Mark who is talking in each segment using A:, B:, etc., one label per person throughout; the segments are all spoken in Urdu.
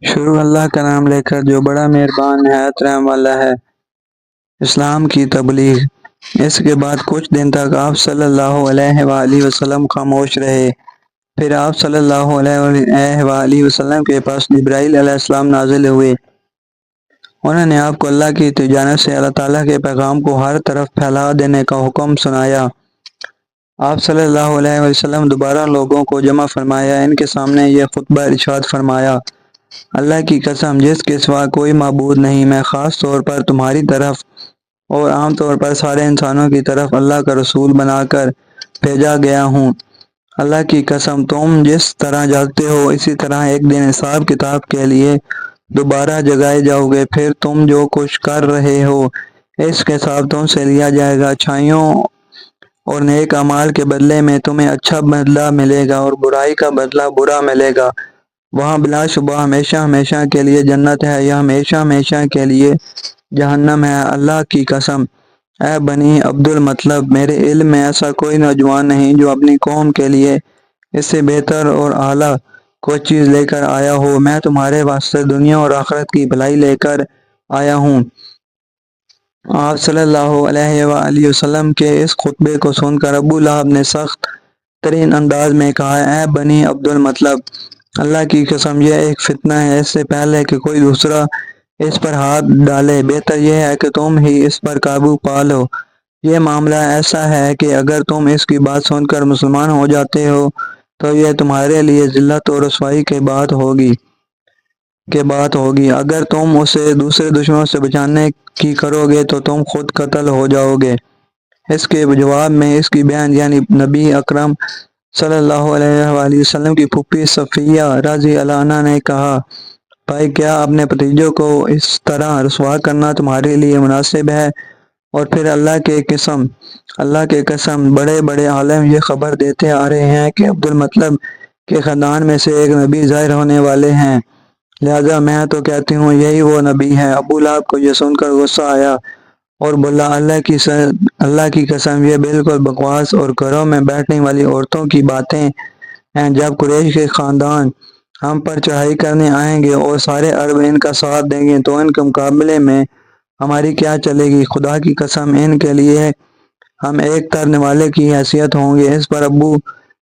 A: شروع اللہ کا نام لے کر جو بڑا مہربان نہایت رحم والا ہے۔ اسلام کی تبلیغ۔ اس کے بعد کچھ دن تک آپ صلی اللہ علیہ وآلہ وسلم خاموش رہے۔ پھر آپ صلی اللہ علیہ وآلہ وسلم کے پاس جبرائیل علیہ السلام نازل ہوئے۔ انہوں نے آپ کو اللہ کی جانب سے اللہ تعالیٰ کے پیغام کو ہر طرف پھیلا دینے کا حکم سنایا۔ آپ صلی اللہ علیہ وسلم دوبارہ لوگوں کو جمع فرمایا، ان کے سامنے یہ خطبہ ارشاد فرمایا: اللہ کی قسم جس کے سوا کوئی معبود نہیں، میں خاص طور پر تمہاری طرف اور عام طور پر سارے انسانوں کی طرف اللہ کا رسول بنا کر بھیجا گیا ہوں۔ اللہ کی قسم تم جس طرح جاگتے ہو اسی طرح ایک دن حساب کتاب کے لیے دوبارہ جگائے جاؤ گے، پھر تم جو کچھ کر رہے ہو اس کے حساب تم سے لیا جائے گا۔ اچھائیوں اور نیک اعمال کے بدلے میں تمہیں اچھا بدلہ ملے گا اور برائی کا بدلہ برا ملے گا۔ وہاں بلا شبہ ہمیشہ ہمیشہ کے لیے جنت ہے یا ہمیشہ ہمیشہ کے لیے جہنم ہے۔ اللہ کی قسم اے بنی عبد المطلب، میرے علم میں ایسا کوئی نوجوان نہیں جو اپنی قوم کے لیے اس سے بہتر اور اعلیٰ کوئی چیز لے کر آیا ہو۔ میں تمہارے واسطے دنیا اور آخرت کی بھلائی لے کر آیا ہوں۔ آپ صلی اللہ علیہ وآلہ وسلم کے اس خطبے کو سن کر ابو لہب نے سخت ترین انداز میں کہا: اے بنی عبد المطلب، اللہ کی قسم یہ ایک فتنہ ہے، اس سے پہلے کہ کوئی دوسرا اس پر ہاتھ ڈالے بہتر یہ ہے کہ تم ہی اس پر قابو پا لو۔ یہ معاملہ ایسا ہے کہ اگر تم اس کی بات سن کر مسلمان ہو جاتے ہو تو یہ تمہارے لیے ذلت اور رسوائی کی بات ہوگی۔ اگر تم اسے دوسرے دشمنوں سے بچانے کی کرو گے تو تم خود قتل ہو جاؤ گے۔ اس کے جواب میں اس کی بہن یعنی نبی اکرم صلی اللہ علیہ وآلہ وسلم کی پھوپھی صفیہ رضی اللہ عنہا نے کہا: بھائی، کیا اپنے بھتیجوں کو اس طرح رسوا کرنا تمہارے لیے مناسب ہے؟ اور پھر اللہ کے قسم بڑے بڑے عالم یہ خبر دیتے آ رہے ہیں کہ عبد المطلب کے خاندان میں سے ایک نبی ظاہر ہونے والے ہیں، لہذا میں تو کہتی ہوں یہی وہ نبی ہے۔ ابو لہب کو یہ سن کر غصہ آیا اور بولا: اللہ کی قسم یہ بالکل بکواس اور گھروں میں بیٹھنے والی عورتوں کی باتیں ہیں۔ جب قریش کے خاندان ہم پر چڑھائی کرنے آئیں گے اور سارے عرب ان کا ساتھ دیں گے تو ان کے مقابلے میں ہماری کیا چلے گی؟ خدا کی قسم ان کے لیے ہم ایک ترنے والے کی حیثیت ہوں گے۔ اس پر ابو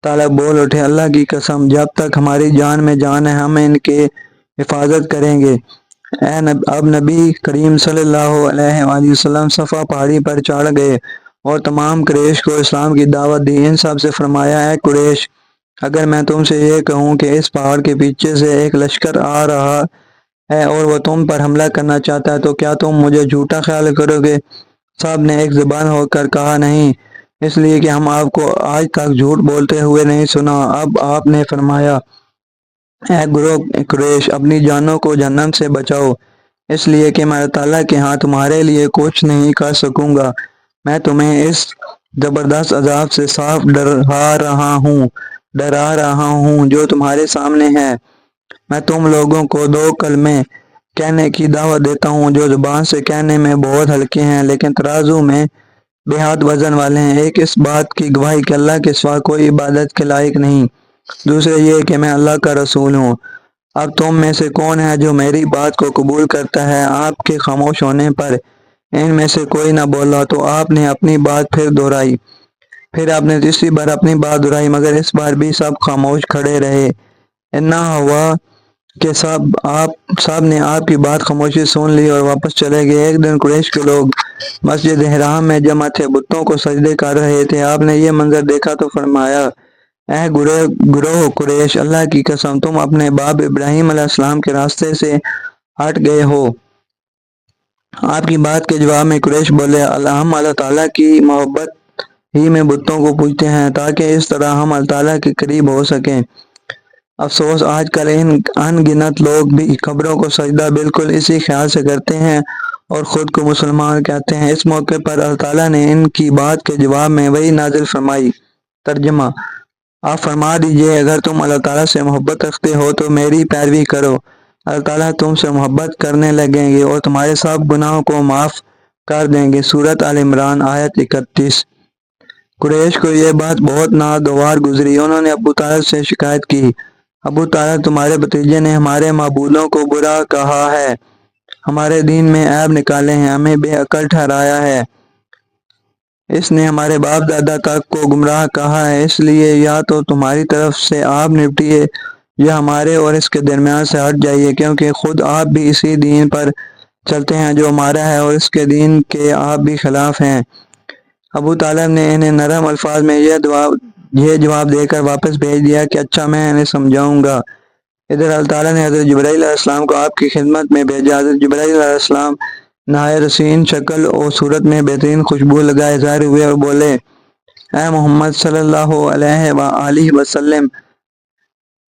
A: طالب بول اٹھے: اللہ کی قسم جب تک ہماری جان میں جان ہے ہم ان کی حفاظت کریں گے۔ اب نبی کریم صلی اللہ علیہ وآلہ وسلم صفا پہاڑی پر چڑھ گئے اور تمام قریش کو اسلام کی دعوت دی۔ ان سب سے فرمایا: اے قریش، اگر میں تم سے یہ کہوں کہ اس پہاڑ کے پیچھے سے ایک لشکر آ رہا ہے اور وہ تم پر حملہ کرنا چاہتا ہے تو کیا تم مجھے جھوٹا خیال کرو گے؟ سب نے ایک زبان ہو کر کہا: نہیں، اس لیے کہ ہم آپ کو آج تک جھوٹ بولتے ہوئے نہیں سنا۔ اب آپ نے فرمایا: اے گروہ قریش، اپنی جانوں کو جہنم سے بچاؤ، اس لیے کہ میں اللہ تعالیٰ کے ہاں تمہارے لیے کچھ نہیں کر سکوں گا۔ میں تمہیں اس زبردست عذاب سے صاف ڈرا رہا ہوں جو تمہارے سامنے ہے۔ میں تم لوگوں کو دو کلمے کہنے کی دعوت دیتا ہوں جو زبان سے کہنے میں بہت ہلکے ہیں لیکن ترازو میں بے حد وزن والے ہیں۔ ایک اس بات کی گواہی کہ اللہ کے سوا کوئی عبادت کے لائق نہیں، دوسرے یہ کہ میں اللہ کا رسول ہوں۔ اب تم میں سے کون ہے جو میری بات کو قبول کرتا ہے؟ آپ کے خاموش ہونے پر ان میں سے کوئی نہ بولا تو آپ نے اپنی بات پھر دہرائی۔ پھر آپ نے تیسری بار اپنی بات دہرائی مگر اس بار بھی سب خاموش کھڑے رہے۔ اتنا ہوا کہ سب نے آپ کی بات خاموشی سن لی اور واپس چلے گئے۔ ایک دن قریش کے لوگ مسجد حرام میں جمع تھے، بتوں کو سجدے کر رہے تھے۔ آپ نے یہ منظر دیکھا تو فرمایا: اے گروہ قریش، اللہ کی قسم تم اپنے باپ ابراہیم علیہ السلام کے راستے سے ہٹ گئے ہو۔ آپ کی بات کے جواب میں قریش بولے: ہم اللہ تعالیٰ کی محبت ہی میں بتوں کو پوجتے ہیں تاکہ اس طرح ہم اللہ تعالیٰ کے قریب ہو سکیں۔ افسوس، آج کل ان گنت لوگ بھی قبروں کو سجدہ بالکل اسی خیال سے کرتے ہیں اور خود کو مسلمان کہتے ہیں۔ اس موقع پر اللہ تعالیٰ نے ان کی بات کے جواب میں وحی نازل فرمائی۔ ترجمہ: آپ فرما دیجئے اگر تم اللہ تعالیٰ سے محبت رکھتے ہو تو میری پیروی کرو، اللہ تعالیٰ تم سے محبت کرنے لگیں گے اور تمہارے سب گناہوں کو معاف کر دیں گے۔ سورۃ آل عمران آیت 31۔ قریش کو یہ بات بہت ناگوار گزری۔ انہوں نے ابو طالب سے شکایت کی: ابو طالب تمہارے بھتیجے نے ہمارے معبودوں کو برا کہا ہے، ہمارے دین میں عیب نکالے ہیں، ہمیں بے عقل ٹھہرایا ہے، اس نے ہمارے باپ دادا تک کو گمراہ کہا ہے، اس لیے یا تو تمہاری طرف سے آپ نپٹیے یا ہمارے اور اس کے درمیان سے ہٹ جائیے، کیونکہ خود آپ بھی اسی دین پر چلتے ہیں جو ہمارا ہے اور اس کے دین کے آپ بھی خلاف ہیں۔ ابو طالب نے انہیں نرم الفاظ میں یہ جواب دے کر واپس بھیج دیا کہ اچھا، میں انہیں سمجھاؤں گا۔ ادھر اللہ تعالیٰ نے حضرت جبرائیل علیہ السلام کو آپ کی خدمت میں بھیجا۔ حضرت جبرائیل علیہ السلام نہایت حسین شکل اور صورت میں بہترین خوشبو لگائے ظاہر ہوئے اور بولے، اے محمد صلی اللہ علیہ وآلہ وسلم،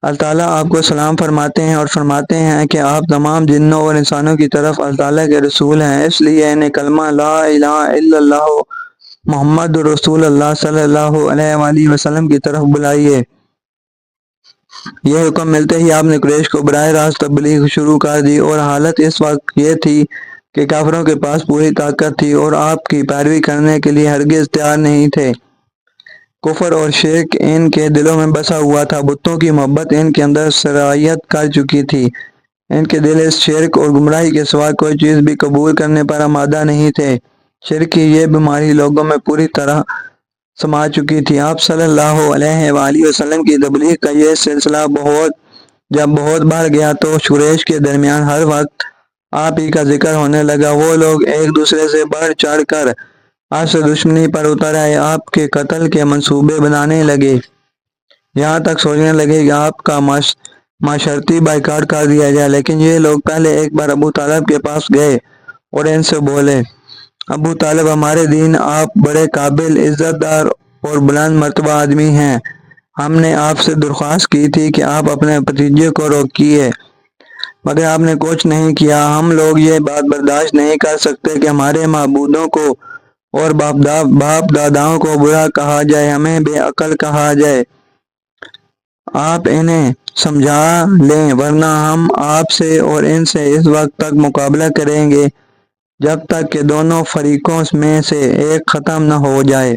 A: اللہ تعالیٰ آپ کو سلام فرماتے ہیں اور فرماتے ہیں کہ آپ تمام جنوں اور انسانوں کی طرف اللہ تعالیٰ کے رسول ہیں، اس لیے انہیں کلمہ لا الہ الا اللہ محمد رسول اللہ صلی اللہ علیہ وآلہ وسلم کی طرف بلائیے۔ یہ حکم ملتے ہی آپ نے قریش کو براہ راست تبلیغ شروع کر دی، اور حالت اس وقت یہ تھی کہ کافروں کے پاس پوری طاقت تھی اور آپ کی پیروی کرنے کے لیے ہرگز تیار نہیں تھے۔ کفر اور شرک ان کے دلوں میں بسا ہوا تھا، بتوں کی محبت ان کے اندر سرایت کر چکی تھی، ان کے دل اس شرک اور گمراہی کے سوا کوئی چیز بھی قبول کرنے پر آمادہ نہیں تھے۔ شرک کی یہ بیماری لوگوں میں پوری طرح سما چکی تھی۔ آپ صلی اللہ علیہ وآلہ وسلم کی تبلیغ کا یہ سلسلہ جب بہت بڑھ گیا تو قریش کے درمیان ہر وقت آپ ہی کا ذکر ہونے لگا۔ وہ لوگ ایک دوسرے سے بڑھ چڑھ کر آپ سے دشمنی پر اتر آئے، آپ کے قتل کے منصوبے بنانے لگے، یہاں تک سوچنے لگے کہ آپ کا معاشرتی بائیکاٹ کر دیا جائے۔ لیکن یہ لوگ پہلے ایک بار ابو طالب کے پاس گئے اور ان سے بولے، ابو طالب، ہمارے دین آپ بڑے قابل، عزت دار اور بلند مرتبہ آدمی ہیں، ہم نے آپ سے درخواست کی تھی کہ آپ اپنے بھتیجے کو روکیے، مگر آپ نے کچھ نہیں کیا۔ ہم لوگ یہ بات برداشت نہیں کر سکتے کہ ہمارے معبودوں کو اور باپ داداؤں کو برا کہا جائے، ہمیں بے عقل کہا جائے۔ آپ انہیں سمجھا لیں، ورنہ ہم آپ سے اور ان سے اس وقت تک مقابلہ کریں گے جب تک کہ دونوں فریقوں میں سے ایک ختم نہ ہو جائے۔